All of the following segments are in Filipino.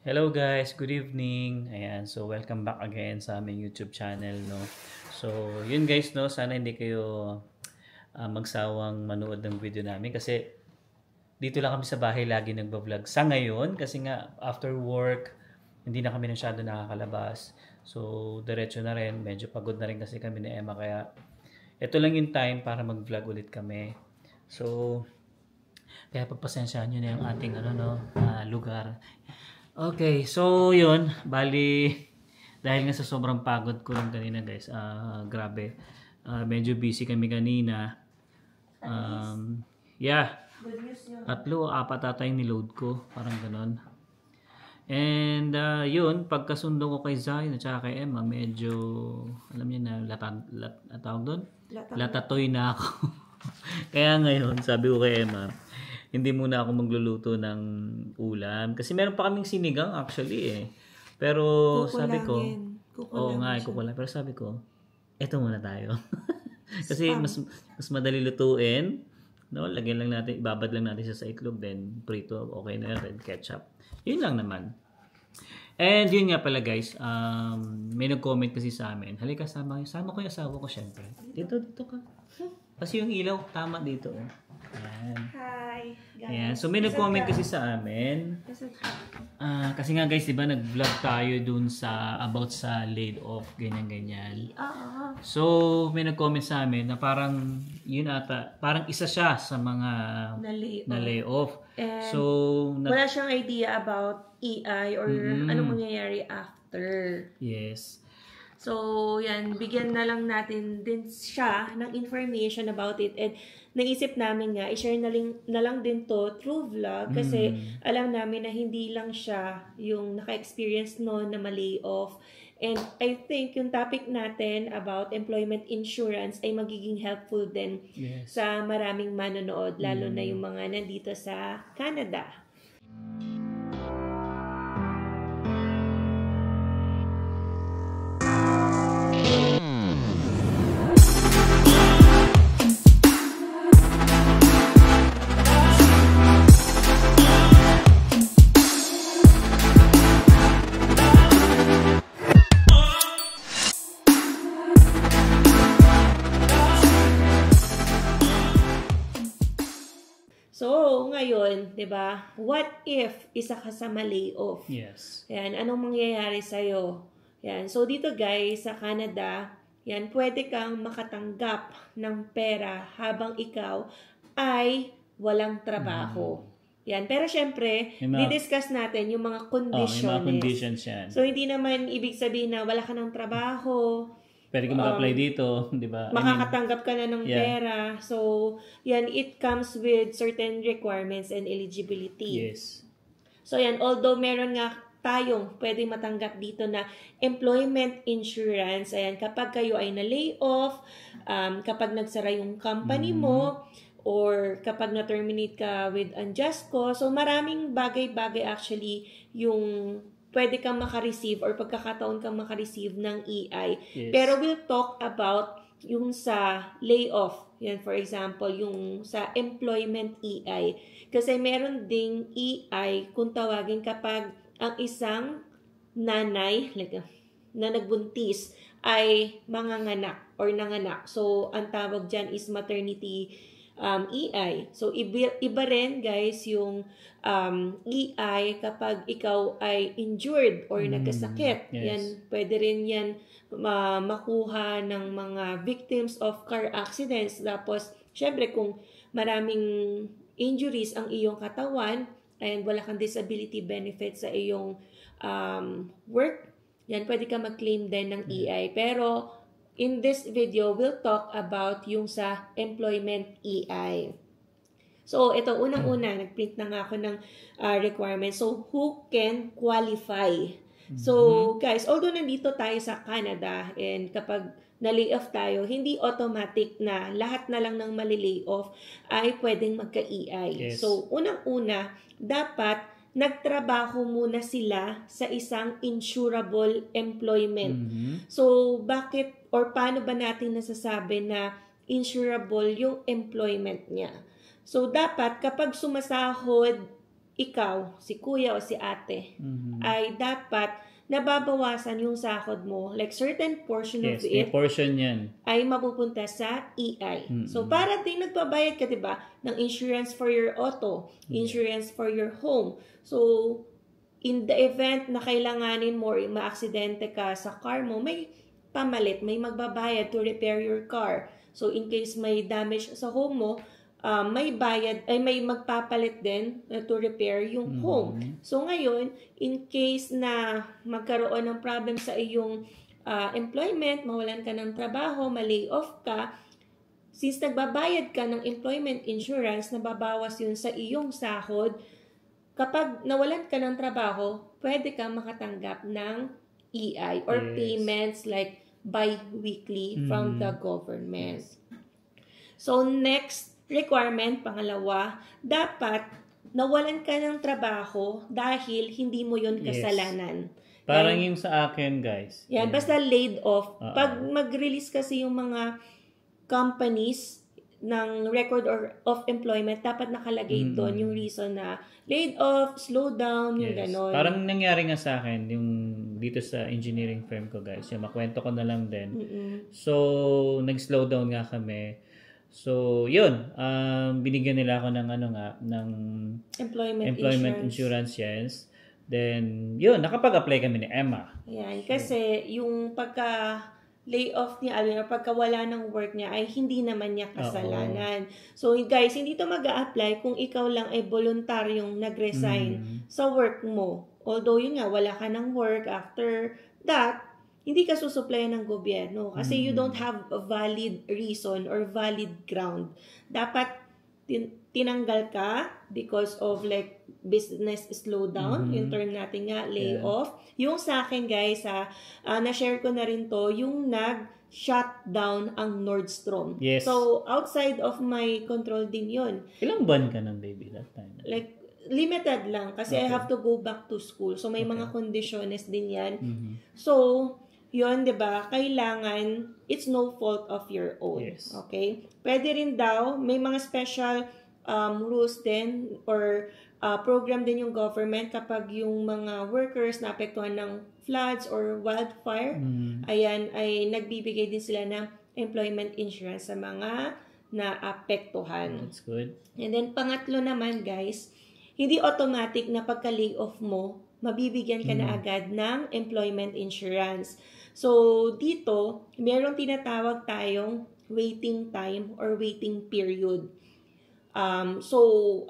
Hello guys, good evening. Ayan, so welcome back again sa aming YouTube channel, no. So, yun guys, no, sana hindi kayo magsawang manood ng video namin kasi dito lang kami sa bahay lagi nagba-vlog sa ngayon kasi nga after work hindi na kami masyado nakakalabas. So, diretso na rin, medyo pagod na rin kasi kami ni Emma kaya ito lang yung time para mag-vlog ulit kami. So, kaya pagpasensyahan nyo na yung ating lugar. Okay, so yun, bali dahil nga sa sobrang pagod ko lang kanina guys, grabe, medyo busy kami kanina. Yeah, 3-4 ata yung niload ko, parang ganon. And yun, pagkasundo ko kay Zion at saka kay Emma, medyo, alam niyo na, tawag doon? Latatoy na ako. Kaya ngayon, sabi ko kay Emma, hindi muna ako magluluto ng ulam. Kasi meron pa kaming sinigang actually eh. Pero sabi ko, oo nga, kukulang. Pero sabi ko, eto muna tayo. Kasi mas madali lutuin. No? Lagyan lang natin, ibabad lang natin siya sa itlog. Then prito, okay na yun. Red ketchup. Yun lang naman. And yun nga pala guys, may nag-comment kasi sa amin. Halika, sama ko yung asawa ko syempre. Dito ka. Kasi yung ilaw, tama dito. Ayan. Hi, guys. Ayan. So may nag-comment kasi sa amin. Kasi nga guys, di ba nag-vlog tayo dun sa about sa laid off, ganyan-ganyan. So may nag-comment sa amin na parang yun ata, parang isa siya sa mga na lay off. So wala siyang idea about EI or anong mangyayari after. Yes. So, yan, bigyan na lang natin din siya ng information about it. And naisip namin nga, i-share na lang din to through vlog kasi alam namin na hindi lang siya yung naka-experience noon na ma-lay off. And I think yung topic natin about employment insurance ay magiging helpful din sa maraming manonood, lalo na yung mga nandito sa Canada. So, ngayon, 'di ba? What if isa ka sa ma-layoff? Yes. Yan, anong mangyayari sa iyo? Yan. So dito guys, sa Canada, yan, pwede kang makatanggap ng pera habang ikaw ay walang trabaho. Yan. Pero syempre, di-discuss natin yung mga conditions. Yung mga conditions yan. So hindi naman ibig sabihin na wala ka ng trabaho. Pwede ka mag-apply dito, di ba? Makakatanggap ka na ng pera. So, yan, it comes with certain requirements and eligibility. Yes. So, yan, although meron nga tayong pwede matanggap dito na employment insurance, ayan, kapag kayo ay na-lay off, kapag nagsara yung company mo, or kapag na-terminate ka with unjust cause, so maraming bagay-bagay actually yung pwede kang makareceive or pagkakataon kang makareceive ng EI. Yes. Pero we'll talk about yung sa layoff. Yan, for example, yung sa employment EI. Kasi meron ding EI kung tawagin kapag ang isang nanay na nagbuntis ay manganganak or nanganak. So, ang tawag dyan is maternity EI. So, iba rin guys yung EI kapag ikaw ay injured or nagkasakit. Yes. Yan, pwede rin yan makuha ng mga victims of car accidents. Tapos, syempre kung maraming injuries ang iyong katawan and wala kang disability benefit sa iyong work, yan, pwede ka mag-claim din ng EI. Pero, in this video, we'll talk about yung sa employment EI. So, ito, unang-una, nag-print na nga ako ng requirements. So, who can qualify? So, guys, although nandito tayo sa Canada and kapag na-lay off tayo, hindi automatic na lahat na lang ng mali-lay off ay pwedeng magka-EI. Yes. So, unang-una, dapat nagtrabaho muna sila sa isang insurable employment. So, bakit or paano ba natin nasasabi na insurable yung employment niya? So, dapat kapag sumasahod ikaw, si kuya o si ate, ay dapat nababawasan yung sahod mo, like certain portion of Yes, may it portion yan. ay mapupunta sa EI. So, para din nagbabayad ka, diba, ng insurance for your auto, insurance for your home. So, in the event na kailanganin mo or maaksidente ka sa car mo, may pamalit, may magbabayad to repair your car. So, in case may damage sa home mo, may bayad, ay may magpapalit din to repair yung home. So, ngayon, in case na magkaroon ng problem sa iyong employment, mawalan ka ng trabaho, ma-lay off ka, since nagbabayad ka ng employment insurance, nababawas yun sa iyong sahod, kapag nawalan ka ng trabaho, pwede ka makatanggap ng EI or payments like bi-weekly from the government. So, next requirement, pangalawa, dapat nawalan ka ng trabaho dahil hindi mo yun kasalanan. Parang yung sa akin, guys. Yan, basta laid off. Pag mag-release kasi yung mga companies ng record of employment, dapat nakalagay doon yung reason na laid off, slow down, yung ganon. Parang nangyari nga sa akin, yung dito sa engineering firm ko, guys. Yung makwento ko na lang din. So, nag-slow down nga kami. So, yun. Binigyan nila ako ng ng employment insurance, yes. Then, yun, nakapag-apply kami ni Emma. Yan, kasi yung pagka-layoff niya, or pagkawala ng work niya, ay hindi naman niya kasalanan. So, guys, hindi to mag-a-apply kung ikaw lang ay voluntaryong nag-resign sa work mo. Although, yun nga, wala ka ng work after that, hindi ka susuplayan ng gobyerno kasi you don't have a valid reason or valid ground. Dapat tinanggal ka because of like business slowdown, yung term natin nga, layoff. Yung sa akin, guys, na-share ko na rin to, yung nag-shutdown ang Nordstrom. Yes. So, outside of my control din yun. Ilang buwan ka ng baby that time? Like, limited lang kasi I have to go back to school. So, may mga kondisyones din yan. So, yun, 'di ba? Kailangan it's no fault of your own. Yes. Okay? Pwede rin daw may mga special rules din or program din yung government kapag yung mga workers na apektuhan ng floods or wildfire, ayan ay nagbibigay din sila ng employment insurance sa mga naapektuhan. That's good. And then pangatlo naman, guys, hindi automatic na pagka-layoff mo, mabibigyan ka na agad ng employment insurance. So, dito, merong tinatawag tayong waiting time or waiting period. So,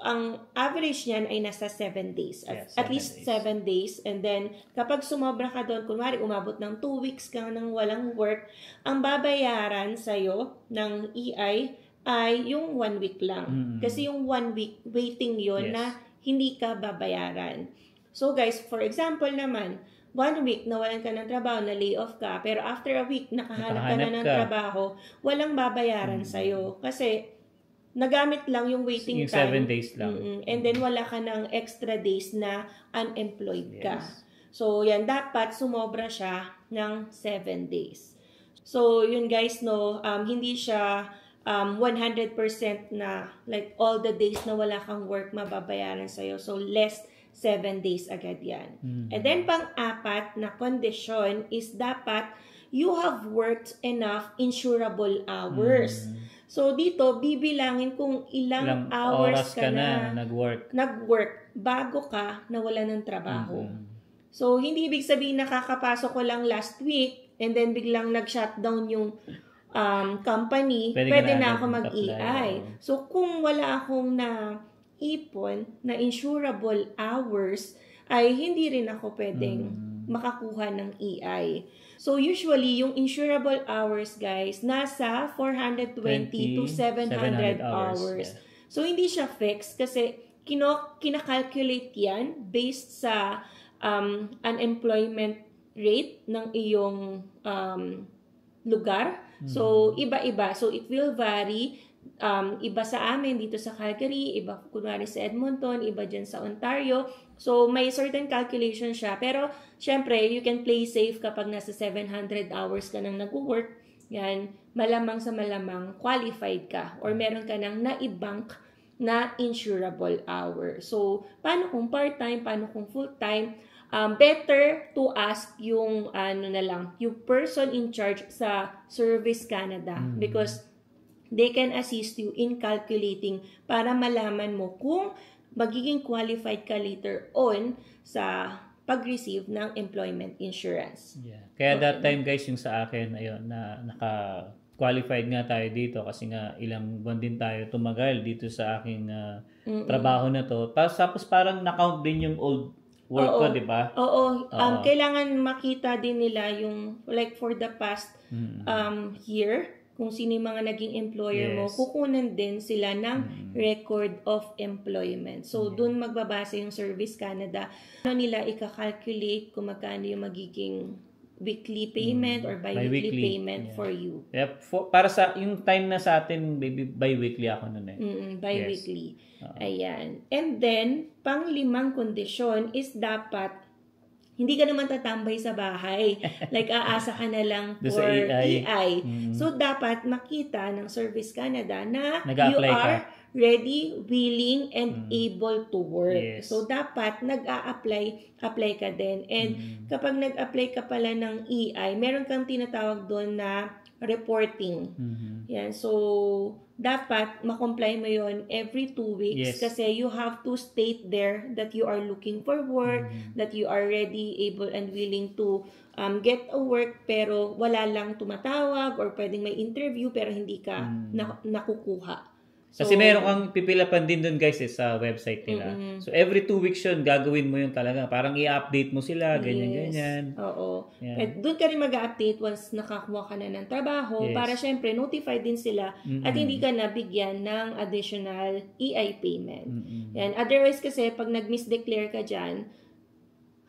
ang average niyan ay nasa 7 days. At least 7 days. And then, kapag sumobra ka doon, kunwari umabot ng 2 weeks ka nang walang work, ang babayaran sa'yo ng EI ay yung 1 week lang. Kasi yung 1 week, waiting yon na hindi ka babayaran. So, guys, for example naman, 1 week nawalan ka ng trabaho, na lay off ka, pero after a week nakahanap ka na ng trabaho, walang babayaran sa'yo. Kasi nagamit lang yung waiting time. 7 days lang. And then wala ka ng extra days na unemployed ka. So, yan, dapat sumobra siya ng 7 days. So, yun guys, no, hindi siya 100% na like all the days na wala kang work mababayaran sa'yo. So, less 7 days agad yan. And then, pang-apat na condition is dapat you have worked enough insurable hours. So, dito, bibilangin kung ilang hours ka na nag-work bago ka nawala ng trabaho. So, hindi ibig sabihin nakakapasok ko lang last week and then biglang nag-shutdown yung company, pwede na ako mag-EI. So, kung wala akong ipon na insurable hours, ay hindi rin ako pwedeng makakuha ng EI. So, usually, yung insurable hours, guys, nasa 420 to 700 hours. So, hindi siya fixed kasi kinakalculate yan based sa unemployment rate ng iyong lugar. So, iba-iba. So, it will vary. Iba sa amin dito sa Calgary, iba kunwari sa Edmonton, iba dyan sa Ontario. So, may certain calculation siya. Pero, syempre, you can play safe kapag nasa 700 hours ka nang nag-work. Yan, malamang sa malamang qualified ka or meron ka nang naibank na insurable hour. So, paano kung part-time, paano kung full-time? Better to ask yung yung person in charge sa Service Canada because they can assist you in calculating para malaman mo kung magiging qualified ka later on sa pag-receive ng employment insurance. Yeah. Kaya that time guys, yung sa akin, ayun, na naka-qualified nga tayo dito kasi nga ilang buwan din tayo tumagal dito sa aking trabaho na to. Tapos parang na-count din yung old work ko, di ba? Oo. Kailangan makita din nila yung like for the past year, kung sino yung mga naging employer mo, kukunan din sila ng record of employment. So, dun magbabase yung Service Canada. Ano nila ika-calculate kung magkano yung magiging weekly payment or bi-weekly payment for you. Yep. Para sa yung time na sa atin, bi-weekly ako nun eh. Bi-weekly. Ayan. And then, pang-limang kondisyon is dapat hindi ka naman tatambay sa bahay. Like, aasa ka na lang for EI. So, dapat makita ng Service Canada na you are ready, willing, and able to work. Yes. So, dapat apply ka din. And kapag nag-apply ka pala ng EI, meron kang tinatawag doon na reporting. Yan. So, dapat ma-comply mo yon every 2 weeks kasi you have to state there that you are looking for work, that you are ready, able, and willing to get a work pero wala lang tumatawag or pwedeng may interview pero hindi ka nakukuha. So, kasi meron kang pipilapan din dun guys sa website nila. So every 2 weeks yun, gagawin mo yun talaga. Parang i-update mo sila, ganyan-ganyan. Oo. At doon ka rin mag-update once nakakuha ka na ng trabaho para syempre notify din sila at hindi ka nabigyan ng additional EI payment. Yan. Otherwise kasi pag nag-misdeclare ka dyan,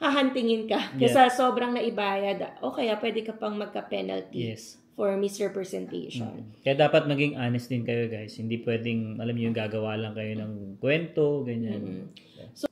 hahantingin ka kasi sobrang naibayad o kaya pwede ka pang magka-penalty for misrepresentation. Kaya dapat maging honest din kayo guys. Hindi pwedeng, alam niyo, gagawa lang kayo ng kwento, ganyan.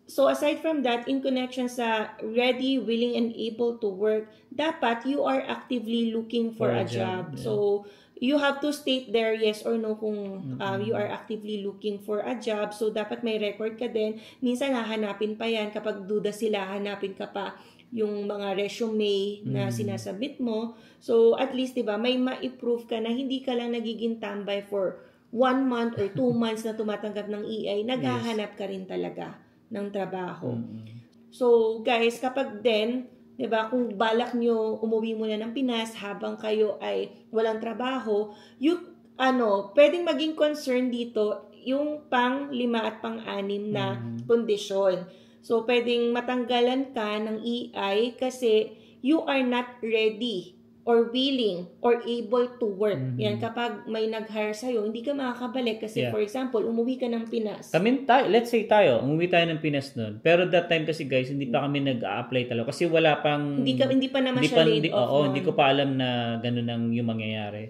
So aside from that, in connection sa ready, willing, and able to work, dapat you are actively looking for a job. So you have to state there yes or no kung you are actively looking for a job. So dapat may record ka din. Minsan hahanapin pa yan. Kapag duda sila, hanapin ka pa yung mga resume na sinasabit mo. So, at least, diba, may ma-prove ka na hindi ka lang nagiging tambay for 1 month or 2 months na tumatanggap ng EI, naghahanap ka rin talaga ng trabaho. So, guys, kapag din, diba, kung balak nyo umuwi muna ng Pinas habang kayo ay walang trabaho, pwedeng maging concern dito yung pang-5 at pang-6 na kondisyon. So, pwedeng matanggalan ka ng EI kasi you are not ready or willing or able to work. Yan, kapag may nag-hire sa'yo, hindi ka makakabalik kasi, for example, umuwi ka ng Pinas. Let's say umuwi tayo ng Pinas noon. Pero that time kasi guys, hindi pa kami nag-a-apply talaga kasi wala pang... Hindi pa naman siya laid off. Hindi ko pa alam na ganun ang yung mangyayari.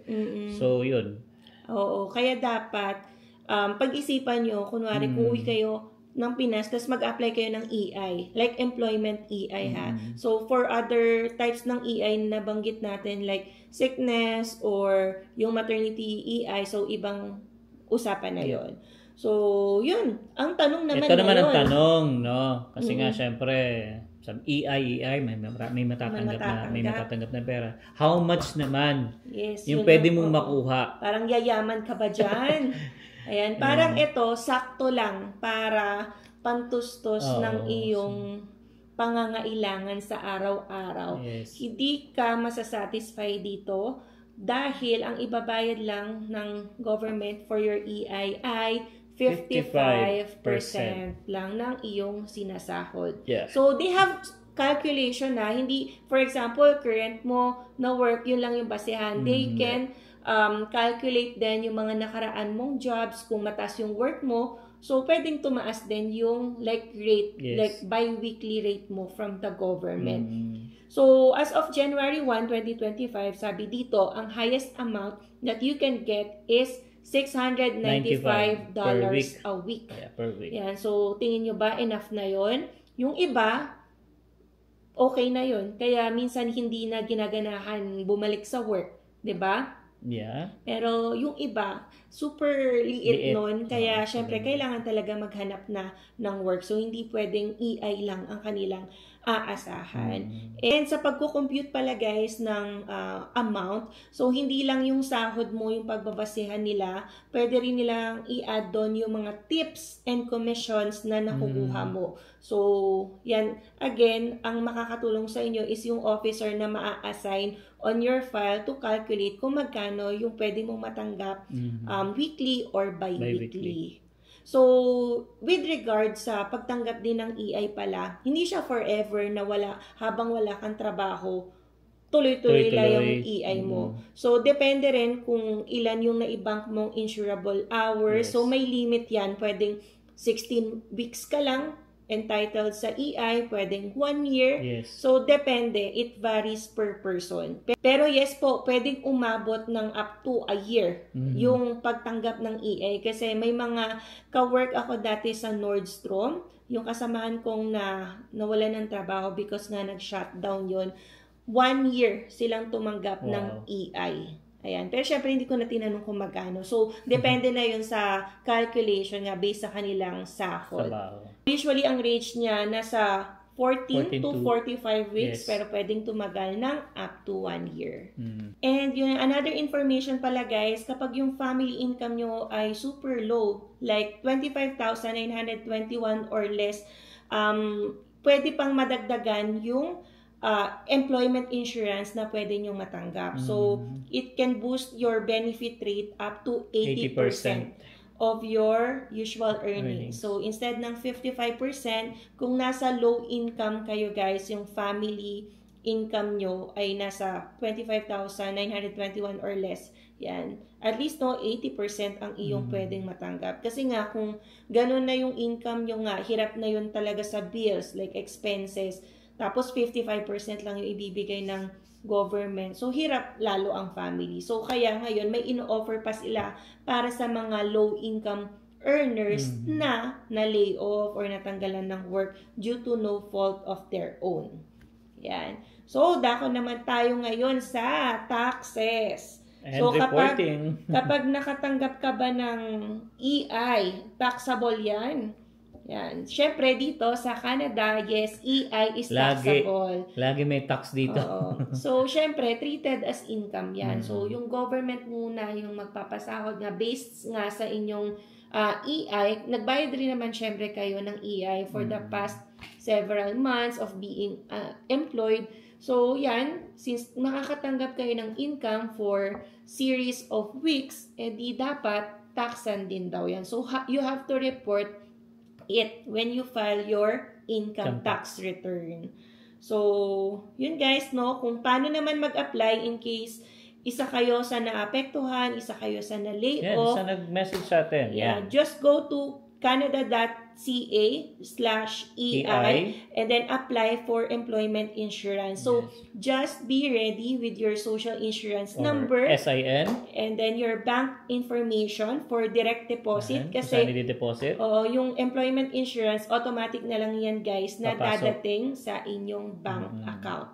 So, yun. Oo, kaya dapat pag-isipan nyo, kunwari, kung uwi kayo ng Pinas, tapos mag-apply kayo ng EI, like employment EI ha. So, for other types ng EI na nabanggit natin, like sickness or yung maternity EI, so ibang usapan na yon. So, yun. Ang tanong naman ito naman ang tanong, no? Kasi nga, syempre, sa EI, may matatanggap na pera. How much naman yung pwede mong makuha? Parang yayaman ka ba dyan? Ayan, parang ito, sakto lang para pantustos ng iyong pangangailangan sa araw-araw. Hindi ka masasatisfy dito dahil ang ibabayad lang ng government for your EI ay 55% lang ng iyong sinasahod. So, they have calculation na, hindi, for example, current mo na work, yun lang yung basehan. They can calculate din yung mga nakaraan mong jobs, kung mataas yung work mo, so pwedeng tumaas din yung like rate, like bi-weekly rate mo from the government. So, as of January 1, 2025, sabi dito, ang highest amount that you can get is $695 a week. Per week. Yan, so tingin nyo ba enough na yon? Yung iba, okay na yon. Kaya minsan hindi na ginaganahan bumalik sa work, 'di ba? Yeah. Pero yung iba, super liit nun. Kaya Oo, syempre, kailangan talaga maghanap na ng work. So, hindi pwedeng EI lang ang kanilang aasahan. And sa pagko-compute pala guys ng amount, so hindi lang yung sahod mo yung pagbabasehan nila, pwede rin nilang i-add doon yung mga tips and commissions na nakukuha mo. So, yan, again, ang makakatulong sa inyo is yung officer na maa-assign on your file to calculate kung magkano yung pwede mong matanggap weekly or bi-weekly. So, with regard sa pagtanggap din ng EI pala, hindi siya forever na habang wala kang trabaho, tuloy-tuloy lang yung EI mo. So, depende rin kung ilan yung naibank mong insurable hours. So, may limit yan. Pwedeng 16 weeks ka lang entitled sa EI, pwedeng 1 year. So, depende. It varies per person. Pero yes po, pwedeng umabot ng up to a year yung pagtanggap ng EI. Kasi may mga ka-work ako dati sa Nordstrom, yung kasamahan kong nawalan ng trabaho because nga nag-shutdown yun. 1 year silang tumanggap ng EI. Ayan. Pero syempre, hindi ko na tinanong kung magkano. So, depende na yun sa calculation nga based sa kanilang sahod. Usually, ang range niya nasa 14 to 45 weeks, pero pwedeng tumagal ng up to 1 year. And yun, another information pala guys, kapag yung family income nyo ay super low, like 25,921 or less, pwede pang madagdagan yung employment insurance na pwede nyo matanggap. So, it can boost your benefit rate up to 80% of your usual earnings. So, instead ng 55%, kung nasa low income kayo guys, yung family income nyo ay nasa 25,921 or less, yan. At least 80% ang iyong pwedeng matanggap. Kasi nga, kung ganun na yung income nyo nga, hirap na yun talaga sa bills, like expenses, tapos 55% lang yung ibibigay ng government. So, hirap lalo ang family. So, kaya ngayon may ino-offer pa sila para sa mga low-income earners na lay off or natanggalan ng work due to no fault of their own. Yan. So, dako naman tayo ngayon sa taxes. And so, kapag nakatanggap ka ba ng EI, taxable yan. Yan. Syempre dito sa Canada, yes, EI is taxable. Lagi may tax dito. So, syempre, treated as income yan. So, yung government muna yung magpapasahod nga based nga sa inyong EI. Nagbayad rin naman syempre kayo ng EI for the past several months of being employed. So, yan, since makakatanggap kayo ng income for series of weeks, di dapat taxan din daw yan. So, you have to report it when you file your income tax return. So, yun guys, no? Kung paano naman mag-apply in case isa kayo sa naapektuhan, isa kayo sa na-lay off. Isa nag-message sa atin. Just go to canada.ca/EI and then apply for employment insurance. So, just be ready with your social insurance number, SIN, and then your bank information for direct deposit. Kasi deposit. Yung employment insurance, automatic na lang yan guys na dadating sa inyong bank account.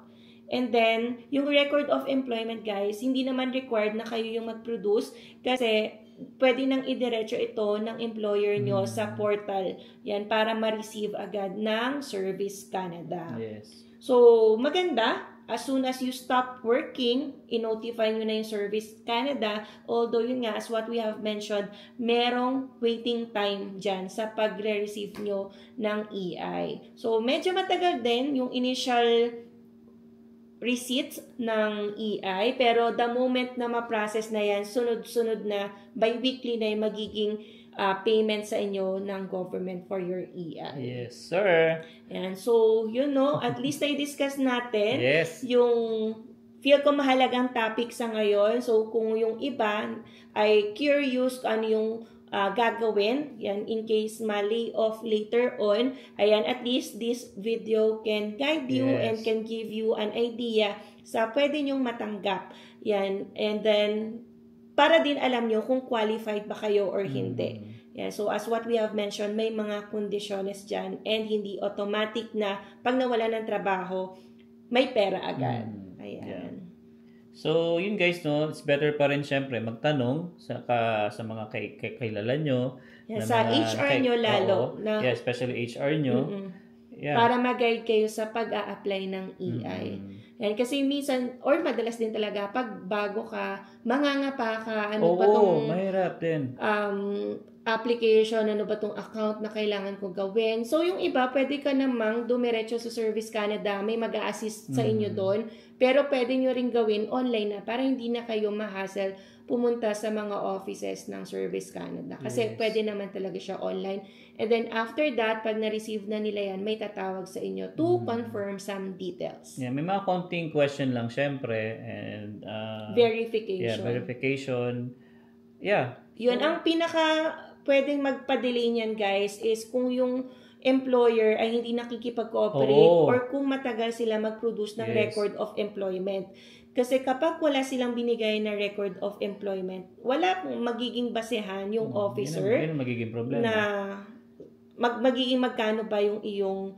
And then, yung record of employment guys, hindi naman required na kayo yung mag-produce kasi pwede nang idiretso ito ng employer nyo sa portal. Yan, para ma-receive agad ng Service Canada. So, maganda. As soon as you stop working, i-notify nyo na yung Service Canada. Although, yun nga, as what we have mentioned, merong waiting time dyan sa pagre-receive nyo ng EI. So, medyo matagal din yung initial receipts ng EI, pero the moment na ma-process na yan, sunod-sunod na, bi-weekly na yung magiging payment sa inyo ng government for your EI. Yes, sir. Yan. So, at least na-discuss natin yung feel ko mahalagang topic sa ngayon. So, kung yung iba ay curious ano yung gagawin, yan, in case ma-lay off later on, ayan, at least this video can guide you and can give you an idea sa pwede nyong matanggap. Yan, and then, para din alam nyo kung qualified ba kayo or hindi. Yan, so, as what we have mentioned, may mga kondisyones dyan and hindi automatic na pag nawala ng trabaho, may pera agad. Ayan. So, yun guys, no, it's better pa rin syempre magtanong sa mga kilala nyo. Yeah, sa HR nyo lalo. Yeah, especially HR nyo. Yeah. Para mag-guide kayo sa pag-a-apply ng EI. Yan, kasi minsan, or madalas din talaga, pag bago ka, mangangapa ka, ano ba tong mahirap din. Application, ano ba tong account na kailangan ko gawin. So, yung iba, pwede ka namang dumiretso sa Service Canada, may mag-a-assist sa inyo doon, pero pwede nyo rin gawin online na para hindi na kayo ma-hassle pumunta sa mga offices ng Service Canada. Kasi pwede naman talaga siya online. And then after that, pag na-receive na nila yan, may tatawag sa inyo to confirm some details. Yeah, may mga konting question lang syempre and verification. Yeah, verification. Yeah. Yun, ang pinaka pwedeng magpa-delay niyan guys is kung yung employer ay hindi nakikipag-cooperate or kung matagal sila mag-produce ng record of employment. Kasi kapag wala silang binigay na record of employment, wala pong magiging basehan yung officer yun magiging problema. Na magiging magkano ba yung iyong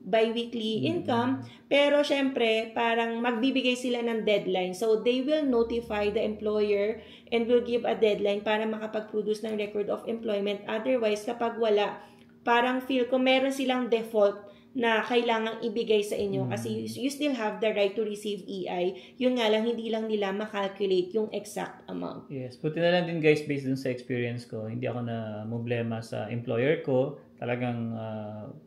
bi-weekly income. Pero syempre, parang magbibigay sila ng deadline. So, they will notify the employer and will give a deadline para makapag-produce ng record of employment. Otherwise, kapag wala, parang feel ko meron silang default na kailangang ibigay sa inyo kasi you still have the right to receive EI. Yun nga lang, hindi lang nila makalculate yung exact amount. Yes. Buti na lang din guys, based dun sa experience ko, hindi ako na problema sa employer ko. Talagang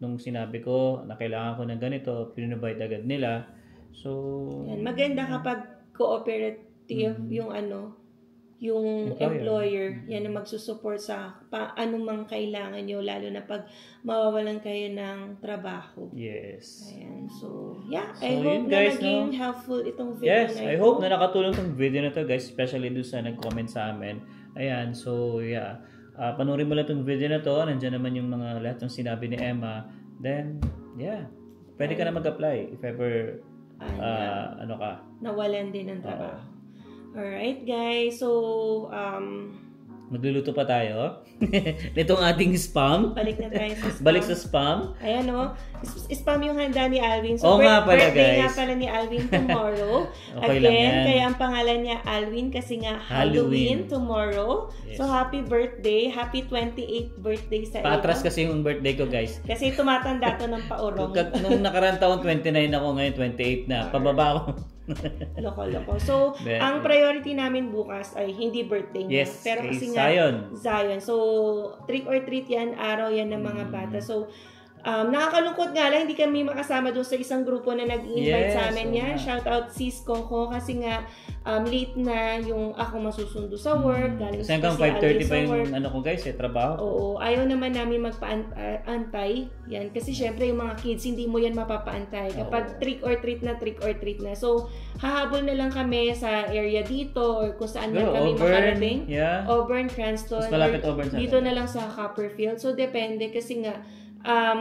nung sinabi ko na kailangan ko ng ganito, pinrovide agad nila. So, yan, maganda kapag cooperative yung yung employer, yan ang magsusupport sa anumang kailangan nyo, lalo na pag mawawalan kayo ng trabaho. Yes. Ayan, so, yeah, I hope na naging helpful itong video na ito. Yes, I hope na nakatulong itong video na to guys, especially doon sa nag-comment sa amin. Ayan, so, yeah. Panoorin mo lang itong video na to, nandiyan naman yung mga lahat ng sinabi ni Emma. Then, yeah, pwede ka na mag-apply if ever, nawalan din ng trabaho. Alright guys, so magluluto pa tayo nitong ating spam. Balik na tayo sa spam. Balik sa spam. Ayan spam yung handa ni Alvin. So birthday nga pala ni Alvin tomorrow. Okay Again, kaya ang pangalan niya Alvin kasi nga Halloween tomorrow. Yes. So happy birthday, happy 28th birthday sa iyo. Paatras kasi yung birthday ko guys. Kasi tumatanda to ng paurong. Nung nakaraan taon 29 ako, ngayon 28 na. Pababa ako. Loko. So, ang priority namin bukas ay hindi birthday niya. Yes, pero kasi nga Zion. So, trick or treat yan, araw yan ng mga bata. So, nakakalungkot nga lang, hindi kami makasama doon sa isang grupo na nag-invite sa amin yan. Shout out sis Coco kasi nga late na yung ako masusundo sa work. Kasi hanggang 5:30 pa yung ko guys, trabaho. Oo, ayaw naman namin magpaantay. Yan, kasi syempre yung mga kids, hindi mo yan mapapaantay. Kapag trick or treat na. So, hahabol na lang kami sa area dito or kung saan man kami makarating. Yeah. Auburn, Cranston. Mas malapit Auburn sa dito na lang sa Copperfield. So, depende kasi nga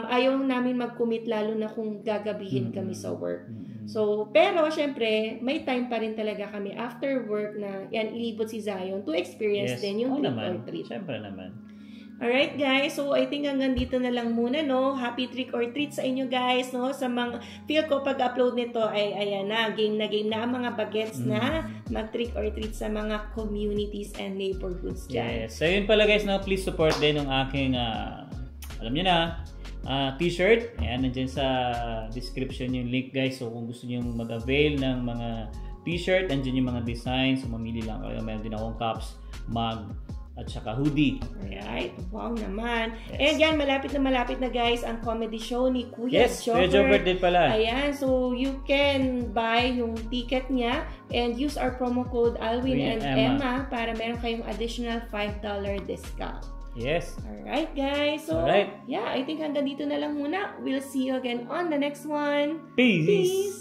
ayaw namin mag-commit lalo na kung gagabihin kami sa work. So, pero syempre, may time pa rin talaga kami after work na yan, ilibot si Zion to experience din yung trick or treat. Syempre naman. Alright guys, so I think hanggang dito na lang muna, no? Happy trick or treat sa inyo guys, no? Sa mga, feel ko pag-upload nito ay ayan na, game na ang mga bagets na mag-trick or treat sa mga communities and neighborhoods dyan. Yes. So yun pala guys, no? Please support din ng aking, alam niyo na, t-shirt. Ayan, nandiyan sa description yung link guys. So kung gusto niyo mag-avail ng mga t-shirt, nandiyan yung mga designs. So mamili lang kayo. Meron din akong cups, mug, at saka hoodie. Alright. Wow naman. Yes. And yan, malapit na guys ang comedy show ni Kuya Jobert. Kuya Jobert din pala. Ayan. So you can buy yung ticket niya and use our promo code Alwin and Emma para meron kayong additional $5 discount. Yes. Alright guys. So, yeah, I think hanggang dito na lang muna. We'll see you again on the next one. Peace.